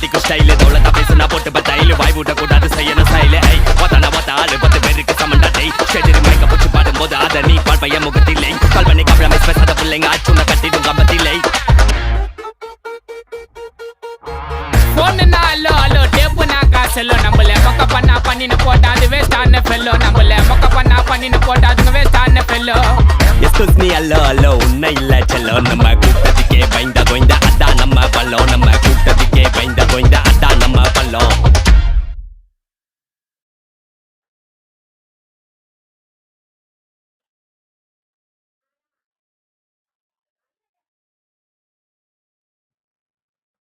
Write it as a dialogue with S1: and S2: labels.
S1: அடிக்கும் ஸ்டைலு தோளத்தா பேசுனா போட்டு பத்தாயிலு வாய் விட்ட கூடாது செய்யணும் ஸ்டைலு ஐ ஒத்தான ஒத்த ஆளு 10 பேருக்கு சமண்டா டை ஷெஜரி மைக்க பிடிச்சி பாடும்போது அத நீ பால் பையன் முகத்தில்லை கால் பண்ணி காம்ப்ரமைஸ் பேசாத பிள்ளைங்க ஆச்சுன கட்டிடும் கம்பத்தில்லை
S2: போனுனா அல்லோ அல்லோ டேப்புனா காசல்லோ நம்மள மொக்க பண்ணா பண்ணின்னு போட்டா அது வேஸ்டான ஃபெல்லோ நம்மள மொக்க பண்ணா பண்ணின்னு போட்டா அது வேஸ்டான ஃபெல்லோ
S1: எஸ்கூஸ் மீ அல்லோ அல்லோ உன்னை இல்ல செல்லோ நம்ம கூட்டத்துக்கே பயந்த கோய்ந்த அதான்